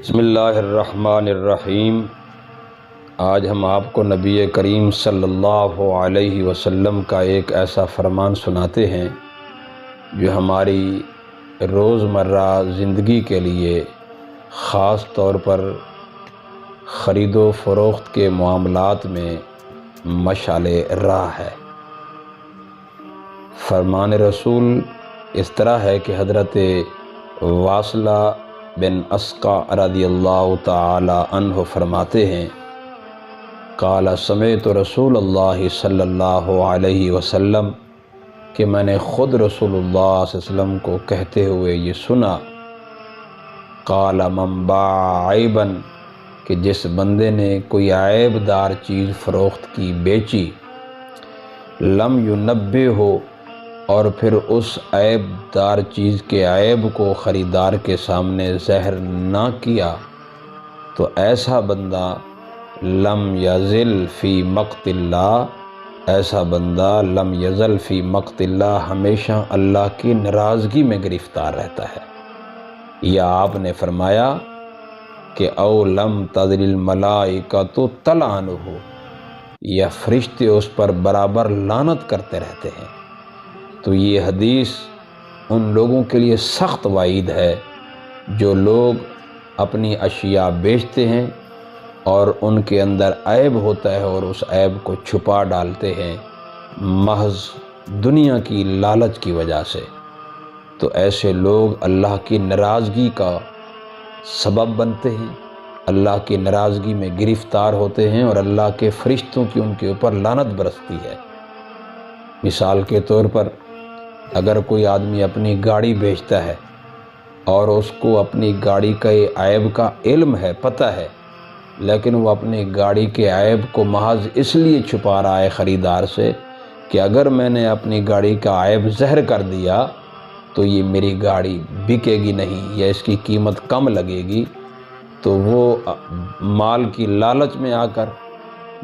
بسم اللہ الرحمن الرحیم۔ آج ہم آپ کو نبی کریم صلی اللہ علیہ وسلم کا ایک ایسا فرمان سناتے ہیں جو ہماری روزمرہ زندگی کے لیے خاص طور پر خرید و فروخت کے معاملات میں مشعل راہ ہے۔ فرمان رسول اس طرح ہے کہ حضرت واصلہ بن اسقع رضی اللہ تعالی عنہ فرماتے ہیں، قال سمعت رسول اللہ صلی اللہ علیہ وسلم، کہ میں نے خود رسول اللہ صلی اللہ علیہ وسلم کو کہتے ہوئے یہ سنا، قال من باع عیبا، کہ جس بندے نے کوئی عیب دار چیز فروخت کی بیچی، لم ینبہ ہو، اور پھر اس عیب دار چیز کے عیب کو خریدار کے سامنے ظاہر نہ کیا، تو ایسا بندہ لم یزل فی مقت اللہ، ایسا بندہ لم یزل فی مقت اللہ، ہمیشہ اللہ کی ناراضگی میں گرفتار رہتا ہے۔ یا آپ نے فرمایا کہ او لم تزل الملائکۃ تلعنہ، یا فرشتے اس پر برابر لعنت کرتے رہتے ہیں۔ تو یہ حدیث ان لوگوں کے لیے سخت وعید ہے جو لوگ اپنی اشیاء بیچتے ہیں اور ان کے اندر عیب ہوتا ہے اور اس عیب کو چھپا ڈالتے ہیں محض دنیا کی لالچ کی وجہ سے۔ تو ایسے لوگ اللہ کی ناراضگی کا سبب بنتے ہیں، اللہ کی ناراضگی میں گرفتار ہوتے ہیں اور اللہ کے فرشتوں کی ان کے اوپر لعنت برستی ہے۔ مثال کے طور پر اگر کوئی آدمی اپنی گاڑی بیچتا ہے اور اس کو اپنی گاڑی کے عیب کا علم ہے، پتہ ہے، لیکن وہ اپنی گاڑی کے عیب کو محض اس لیے چھپا رہا ہے خریدار سے کہ اگر میں نے اپنی گاڑی کا عیب ظاہر کر دیا تو یہ میری گاڑی بکے گی نہیں یا اس کی قیمت کم لگے گی، تو وہ مال کی لالچ میں آ کر،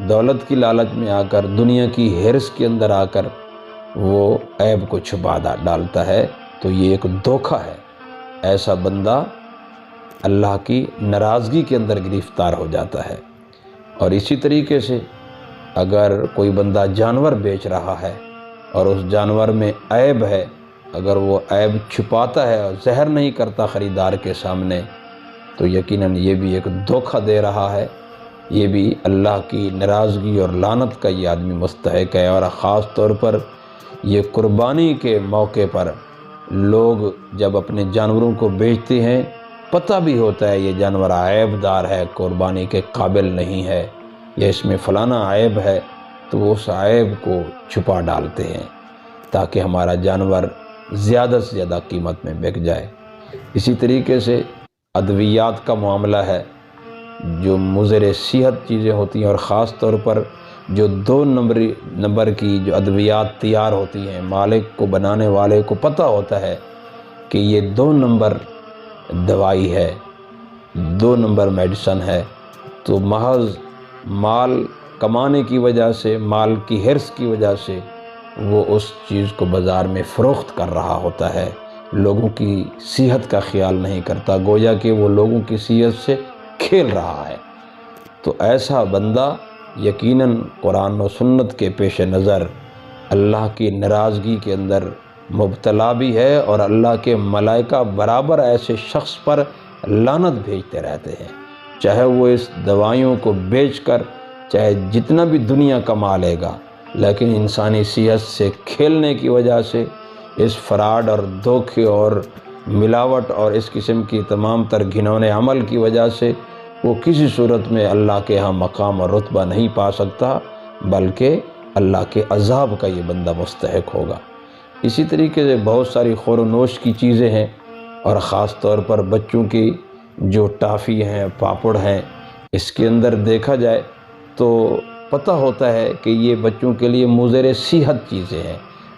دولت کی لالچ میں آ کر، دنیا کی ہرس کے اندر آ کر وہ عیب کو چھپا ڈالتا ہے۔ تو یہ ایک دھوکہ ہے۔ ایسا بندہ اللہ کی ناراضگی کے اندر گرفتار ہو جاتا ہے۔ اور اسی طریقے سے اگر کوئی بندہ جانور بیچ رہا ہے اور اس جانور میں عیب ہے، اگر وہ عیب چھپاتا ہے اور ظاہر نہیں کرتا خریدار کے سامنے، تو یقیناً یہ بھی ایک دھوکہ دے رہا ہے، یہ بھی اللہ کی ناراضگی اور لعنت کا یہ آدمی مستحق ہے۔ اور خاص طور پر یہ قربانی کے موقع پر لوگ جب اپنے جانوروں کو بیچتے ہیں، پتہ بھی ہوتا ہے یہ جانور عیب دار ہے، قربانی کے قابل نہیں ہے، یا اس میں فلانا عیب ہے، تو وہ اس عیب کو چھپا ڈالتے ہیں تاکہ ہمارا جانور زیادہ سے زیادہ قیمت میں بک جائے۔ اسی طریقے سے ادویات کا معاملہ ہے، جو مضر صحت چیزیں ہوتی ہیں، اور خاص طور پر جو 2 نمبر کی جو ادویات تیار ہوتی ہیں، مالک کو، بنانے والے کو پتہ ہوتا ہے کہ یہ 2 نمبر دوائی ہے، 2 نمبر میڈیسن ہے، تو محض مال کمانے کی وجہ سے، مال کی ہرس کی وجہ سے وہ اس چیز کو بازار میں فروخت کر رہا ہوتا ہے، لوگوں کی صحت کا خیال نہیں کرتا، گویا کہ وہ لوگوں کی صحت سے کھیل رہا ہے۔ تو ایسا بندہ یقیناً قرآن و سنت کے پیش نظر اللہ کی ناراضگی کے اندر مبتلا بھی ہے، اور اللہ کے ملائکہ برابر ایسے شخص پر لعنت بھیجتے رہتے ہیں، چاہے وہ اس دوائیوں کو بیچ کر چاہے جتنا بھی دنیا کما لے گا، لیکن انسانی صحت سے کھیلنے کی وجہ سے، اس فراڈ اور دھوکے اور ملاوٹ اور اس قسم کی تمام تر گھنونے عمل کی وجہ سے وہ کسی صورت میں اللہ کے ہاں مقام اور رتبہ نہیں پا سکتا، بلکہ اللہ کے عذاب کا یہ بندہ مستحق ہوگا۔ اسی طریقے سے بہت ساری خور و نوش کی چیزیں ہیں، اور خاص طور پر بچوں کی جو ٹافی ہیں، پاپڑ ہیں، اس کے اندر دیکھا جائے تو پتہ ہوتا ہے کہ یہ بچوں کے لیے مضر صحت چیزیں ہیں،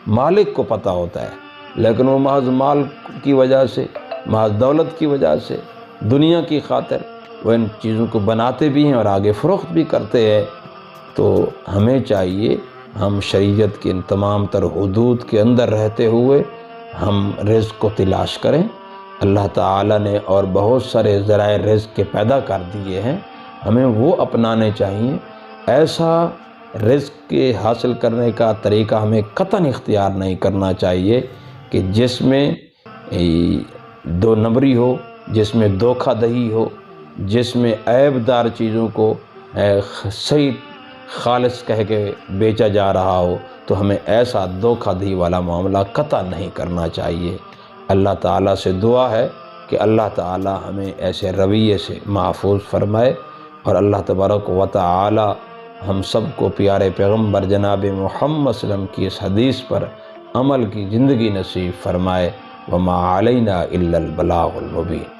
مالک کو پتہ ہوتا ہے، لیکن وہ محض مال کی وجہ سے، محض دولت کی وجہ سے، دنیا کی خاطر وہ ان چیزوں کو بناتے بھی ہیں اور آگے فروخت بھی کرتے ہیں۔ تو ہمیں چاہیے ہم شریعت کے ان تمام تر حدود کے اندر رہتے ہوئے ہم رزق کو تلاش کریں، اللہ تعالیٰ نے اور بہت سارے ذرائع رزق کے پیدا کر دیے ہیں، ہمیں وہ اپنانے چاہیے۔ ایسا رزق کے حاصل کرنے کا طریقہ ہمیں قطعاً اختیار نہیں کرنا چاہیے کہ جس میں دو نمبری ہو، جس میں دھوکہ دہی ہو، جس میں عیب دار چیزوں کو صحیح خالص کہہ کے بیچا جا رہا ہو، تو ہمیں ایسا دھوکہ دہی والا معاملہ قطع نہیں کرنا چاہیے۔ اللہ تعالیٰ سے دعا ہے کہ اللہ تعالیٰ ہمیں ایسے رویے سے محفوظ فرمائے، اور اللہ تبارک و تعالی ہم سب کو پیارے پیغمبر جناب محمد صلی اللہ علیہ وسلم کی اس حدیث پر عمل کی زندگی نصیب فرمائے۔ وما علینا الا البلاغ المبین۔